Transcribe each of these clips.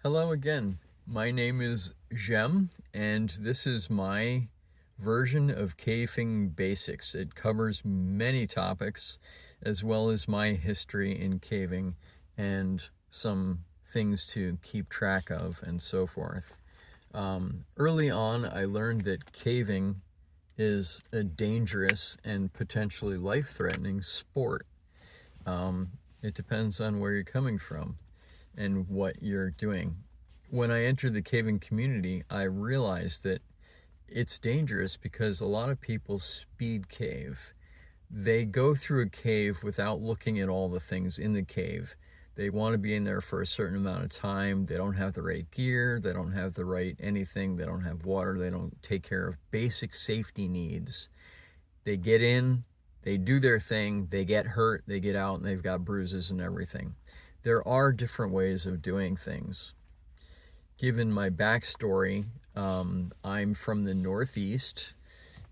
Hello again. My name is Jem, and this is my version of Caving Basics. It covers many topics, as well as my history in caving and some things to keep track of and so forth. Early on, I learned that caving is a dangerous and potentially life-threatening sport. It depends on where you're coming from and what you're doing. When I entered the caving community, I realized that it's dangerous because a lot of people speed cave. They go through a cave without looking at all the things in the cave. They want to be in there for a certain amount of time. They don't have the right gear. They don't have the right anything. They don't have water. They don't take care of basic safety needs. They get in, they do their thing, they get hurt, they get out, and they've got bruises and everything. There are different ways of doing things. Given my backstory, I'm from the Northeast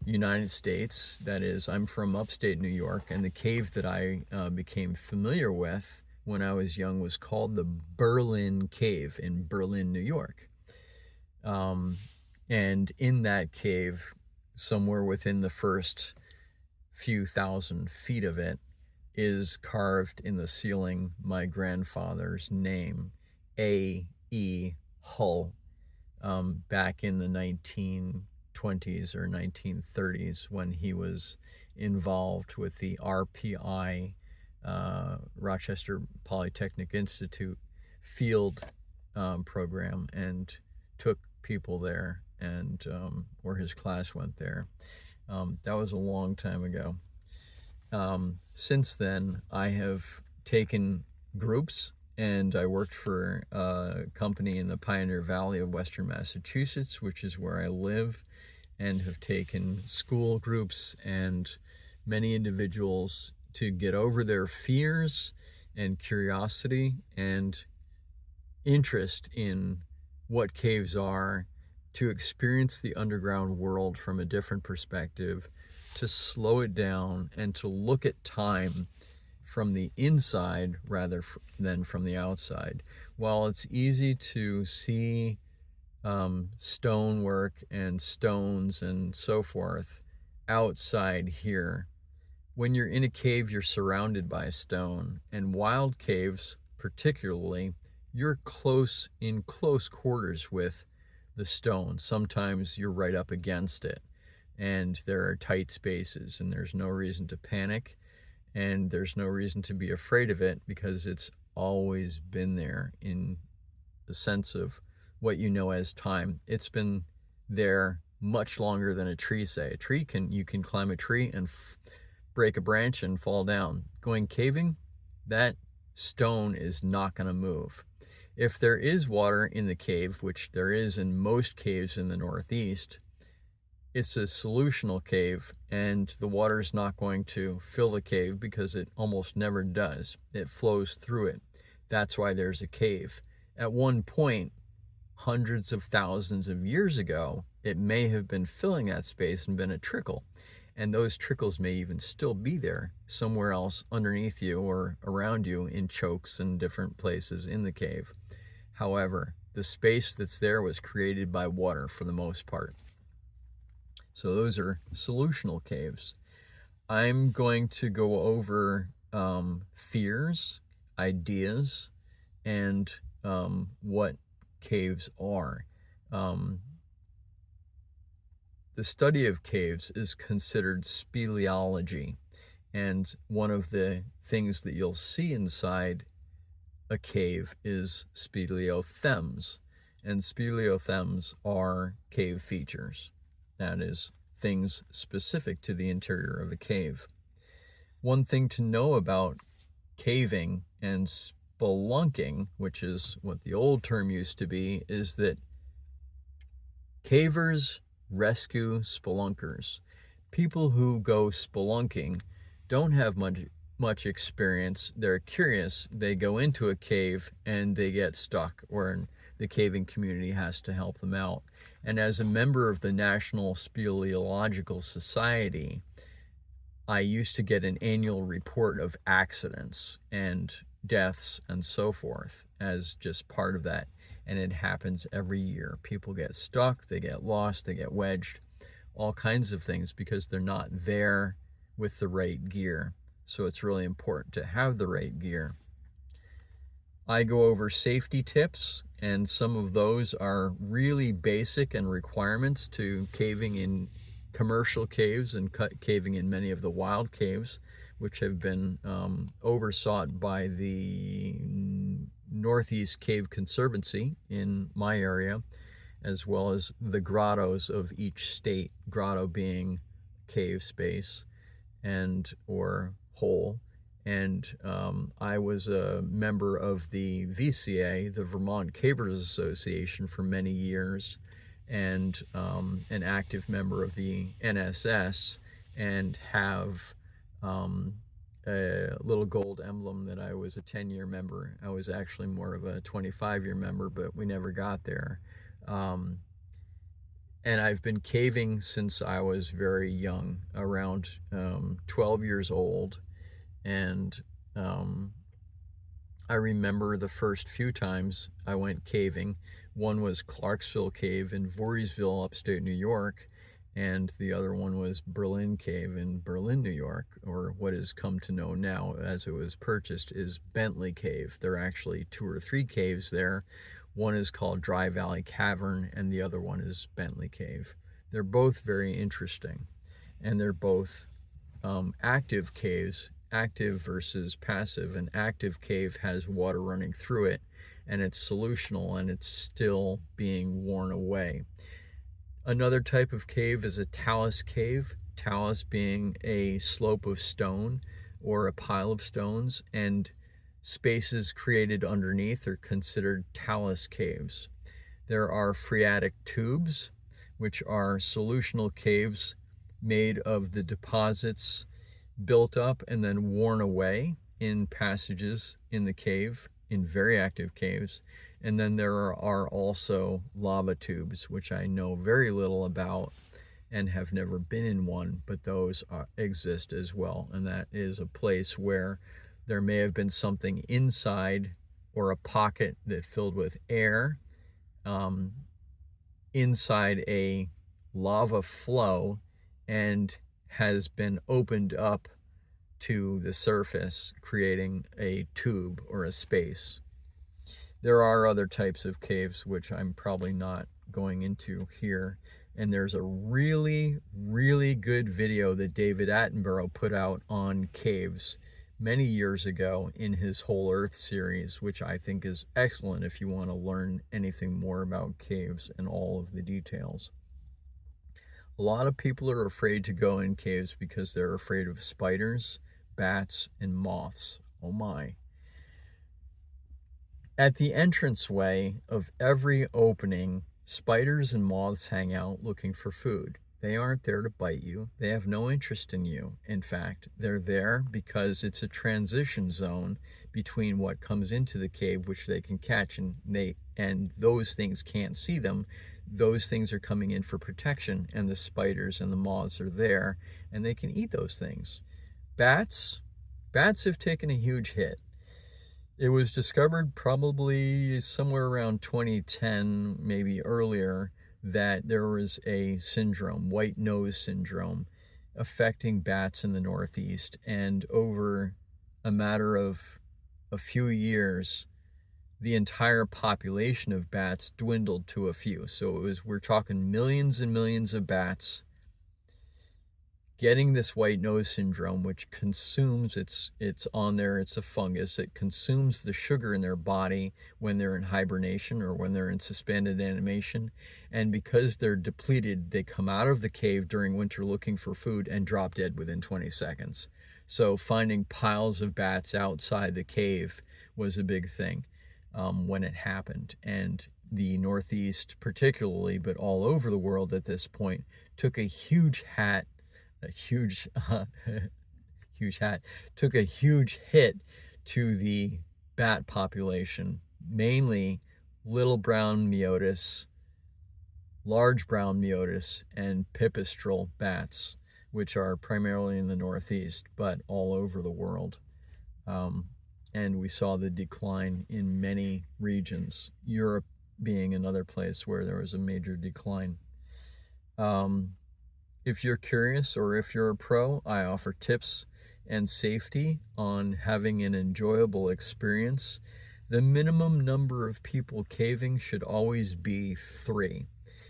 United States. That is, I'm from upstate New York, and the cave that I became familiar with when I was young was called the Berlin Cave in Berlin, New York. And in that cave, somewhere within the first few thousand feet of it, is carved in the ceiling my grandfather's name, A.E. Hull, back in the 1920s or 1930s when he was involved with the RPI, Rochester Polytechnic Institute field program, and took people there, and or his class went there. That was a long time ago. Since then, I have taken groups, and I worked for a company in the Pioneer Valley of Western Massachusetts, which is where I live, and have taken school groups and many individuals to get over their fears and curiosity and interest in what caves are, to experience the underground world from a different perspective, to slow it down, and to look at time from the inside rather than from the outside. While it's easy to see stonework and stones and so forth outside here, when you're in a cave, you're surrounded by stone. And wild caves, particularly, you're in close quarters with the stone. Sometimes you're right up against it, and there are tight spaces, and there's no reason to panic, and there's no reason to be afraid of it, because it's always been there in the sense of what you know as time. It's been there much longer than a tree, say. You can climb a tree and break a branch and fall down. Going caving, that stone is not going to move. If there is water in the cave, which there is in most caves in the Northeast, it's a solutional cave, and the water is not going to fill the cave because it almost never does. It flows through it. That's why there's a cave. At one point, hundreds of thousands of years ago, it may have been filling that space and been a trickle. And those trickles may even still be there somewhere else underneath you or around you in chokes and different places in the cave. However, the space that's there was created by water for the most part. So those are solutional caves. I'm going to go over fears, ideas, and what caves are. The study of caves is considered speleology, and one of the things that you'll see inside a cave is speleothems, and speleothems are cave features. That is, things specific to the interior of a cave. One thing to know about caving and spelunking, which is what the old term used to be, is that cavers rescue spelunkers. People who go spelunking don't have much experience. They're curious. They go into a cave and they get stuck, or the caving community has to help them out. And as a member of the National Speleological Society, I used to get an annual report of accidents and deaths and so forth as just part of that. and it happens every year. People get stuck, they get lost, they get wedged, all kinds of things because they're not there with the right gear. So it's really important to have the right gear. I go over safety tips, and some of those are really basic and requirements to caving in commercial caves and caving in many of the wild caves, which have been oversought by the Northeast Cave Conservancy in my area, as well as the grottos of each state, grotto being cave space and or hole. And I was a member of the VCA, the Vermont Cavers Association, for many years, and an active member of the NSS, and have a little gold emblem that I was a 10-year member. I was actually more of a 25-year member, but we never got there. And I've been caving since I was very young, around 12 years old. And I remember the first few times I went caving. One was Clarksville Cave in Voorheesville, upstate New York, and the other one was Berlin Cave in Berlin, New York, or what is come to know now as it was purchased is Bentley Cave. There are actually 2 or 3 caves there. One is called Dry Valley Cavern, and the other one is Bentley Cave. They're both very interesting, and they're both active caves. Active versus passive. An active cave has water running through it, and it's solutional, and it's still being worn away. Another type of cave is a talus cave, talus being a slope of stone or a pile of stones, and spaces created underneath are considered talus caves. There are phreatic tubes, which are solutional caves made of the deposits built up and then worn away in passages in the cave, in very active caves. And then there are also lava tubes, which I know very little about and have never been in one, but those exist as well. And that is a place where there may have been something inside, or a pocket that filled with air inside a lava flow, and has been opened up to the surface, creating a tube or a space. There are other types of caves which I'm probably not going into here, and there's a really, really good video that David Attenborough put out on caves many years ago in his Whole Earth series, which I think is excellent if you want to learn anything more about caves and all of the details. A lot of people are afraid to go in caves because they're afraid of spiders, bats, and moths. Oh my. At the entranceway of every opening, spiders and moths hang out looking for food. They aren't there to bite you. They have no interest in you. In fact, they're there because it's a transition zone between what comes into the cave, which they can catch, and those things can't see them. Those things are coming in for protection, and the spiders and the moths are there, and they can eat those things. Bats have taken a huge hit. It was discovered probably somewhere around 2010, maybe earlier, that there was a syndrome, white nose syndrome, affecting bats in the Northeast. And over a matter of a few years, the entire population of bats dwindled to a few. So we're talking millions and millions of bats getting this white nose syndrome, which consumes, it's on there, it's a fungus, it consumes the sugar in their body when they're in hibernation or when they're in suspended animation. And because they're depleted, they come out of the cave during winter looking for food and drop dead within 20 seconds. So finding piles of bats outside the cave was a big thing when it happened. And the Northeast particularly, but all over the world at this point, took a huge took a huge hit to the bat population, mainly little brown Myotis, large brown Myotis, and pipistrelle bats, which are primarily in the Northeast, but all over the world. And we saw the decline in many regions. Europe being another place where there was a major decline. If you're curious or if you're a pro, I offer tips and safety on having an enjoyable experience. The minimum number of people caving should always be 3.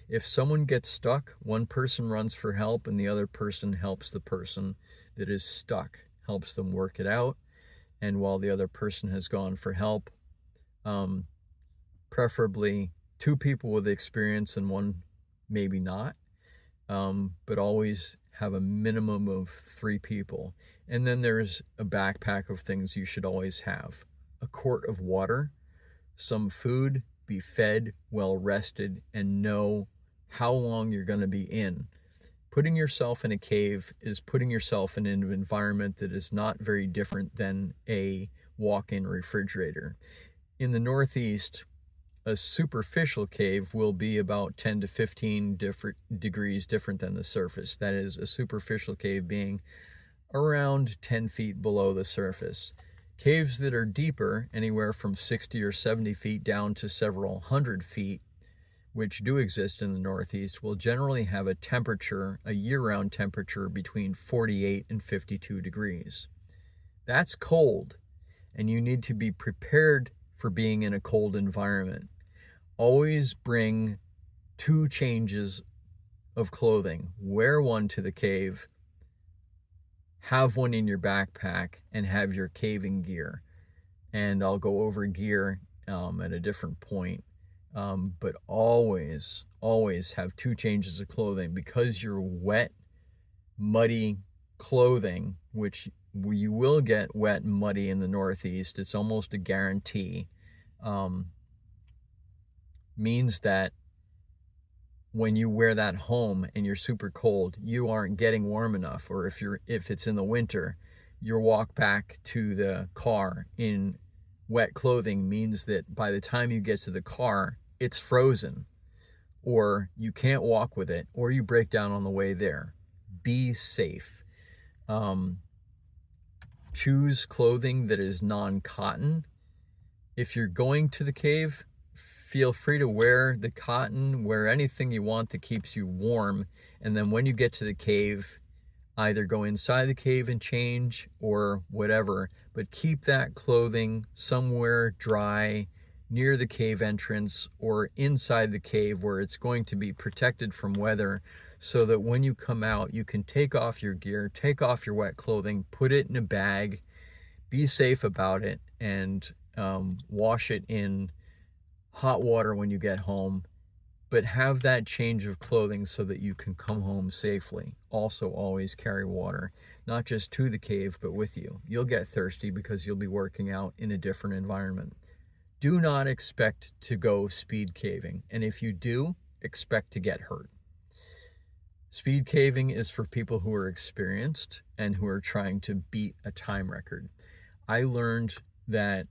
If someone gets stuck, one person runs for help and the other person helps the person that is stuck, helps them work it out. And while the other person has gone for help, preferably 2 people with experience and one maybe not, but always have a minimum of 3 people. And then there's a backpack of things you should always have: a quart of water, some food, be fed, well rested, and know how long you're going to be in. Putting yourself in a cave is putting yourself in an environment that is not very different than a walk-in refrigerator. In the Northeast, a superficial cave will be about 10 to 15 degrees different than the surface. That is, a superficial cave being around 10 feet below the surface. Caves that are deeper, anywhere from 60 or 70 feet down to several hundred feet, which do exist in the Northeast, will generally have a temperature, a year-round temperature, between 48 and 52 degrees. That's cold, and you need to be prepared for being in a cold environment. Always bring 2 changes of clothing. Wear one to the cave, have one in your backpack, and have your caving gear. And I'll go over gear at a different point. But always have 2 changes of clothing, because your wet, muddy clothing, which you will get wet and muddy in the Northeast, it's almost a guarantee, means that when you wear that home and you're super cold, you aren't getting warm enough. Or if it's in the winter, your walk back to the car in wet clothing means that by the time you get to the car, it's frozen, or you can't walk with it, or you break down on the way there. Be safe. Choose clothing that is non-cotton. If you're going to the cave, feel free to wear the cotton, wear anything you want that keeps you warm, and then when you get to the cave, either go inside the cave and change or whatever, but keep that clothing somewhere dry near the cave entrance or inside the cave where it's going to be protected from weather, so that when you come out, you can take off your gear, take off your wet clothing, put it in a bag, be safe about it, and wash it in hot water when you get home. But have that change of clothing so that you can come home safely. Also, always carry water, not just to the cave, but with you. You'll get thirsty because you'll be working out in a different environment. Do not expect to go speed caving, and if you do, expect to get hurt. Speed caving is for people who are experienced and who are trying to beat a time record. I learned that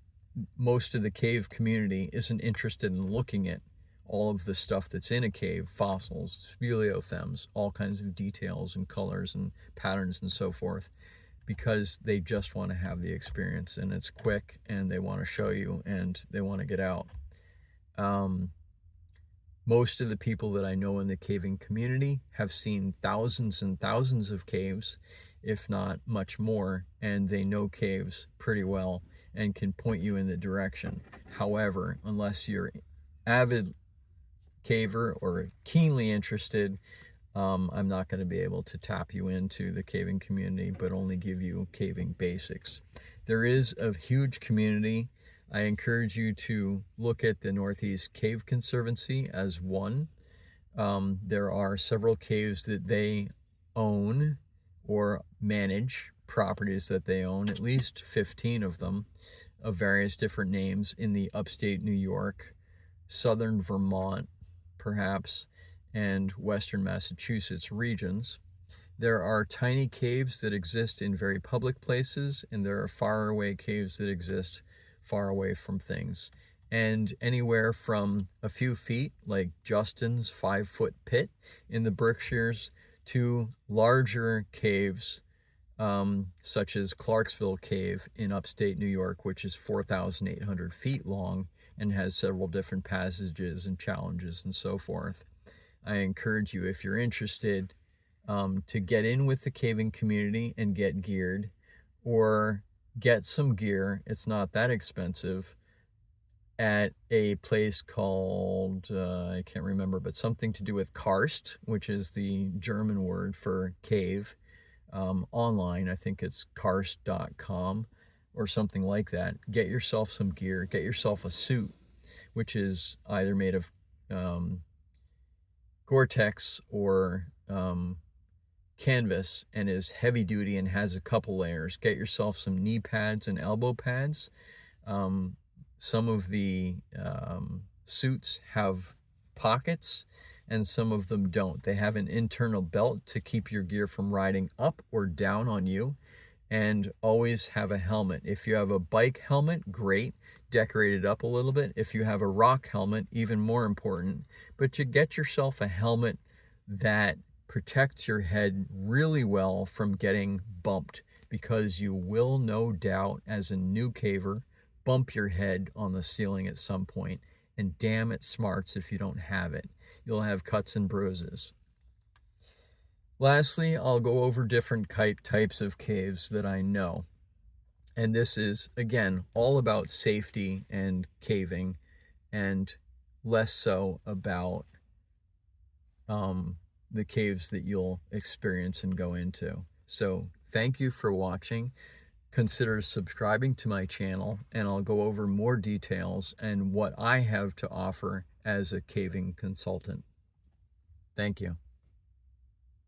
most of the cave community isn't interested in looking at all of the stuff that's in a cave: fossils, speleothems, all kinds of details and colors and patterns and so forth, because they just want to have the experience, and it's quick, and they want to show you, and they want to get out. Most of the people that I know in the caving community have seen thousands and thousands of caves, if not much more, and they know caves pretty well and can point you in the direction. However, unless you're avid caver or keenly interested, I'm not going to be able to tap you into the caving community, but only give you caving basics. There is a huge community. I encourage you to look at the Northeast Cave Conservancy as one. There are several caves that they own or manage, properties that they own, at least 15 of them, of various different names, in the upstate New York, southern Vermont, perhaps, and western Massachusetts regions. There are tiny caves that exist in very public places, and there are faraway caves that exist far away from things. And anywhere from a few feet, like Justin's 5-foot pit in the Berkshires, to larger caves, such as Clarksville Cave in upstate New York, which is 4,800 feet long and has several different passages and challenges and so forth. I encourage you, if you're interested, to get in with the caving community and get geared, or get some gear. It's not that expensive, at a place called, I can't remember, but something to do with Karst, which is the German word for cave. Online, I think it's karst.com or something like that. Get yourself some gear, get yourself a suit, which is either made of Gore-Tex or canvas, and is heavy duty and has a couple layers. Get yourself some knee pads and elbow pads. Some of the suits have pockets and some of them don't. They have an internal belt to keep your gear from riding up or down on you. And always have a helmet. If you have a bike helmet, great, decorate it up a little bit. If you have a rock helmet, even more important. But you get yourself a helmet that protects your head really well from getting bumped, because you will, no doubt, as a new caver, bump your head on the ceiling at some point, and damn, it smarts if you don't have it. You'll have cuts and bruises. Lastly, I'll go over different types of caves that I know. And this is, again, all about safety and caving, and less so about the caves that you'll experience and go into. So thank you for watching. Consider subscribing to my channel, and I'll go over more details and what I have to offer as a caving consultant. Thank you.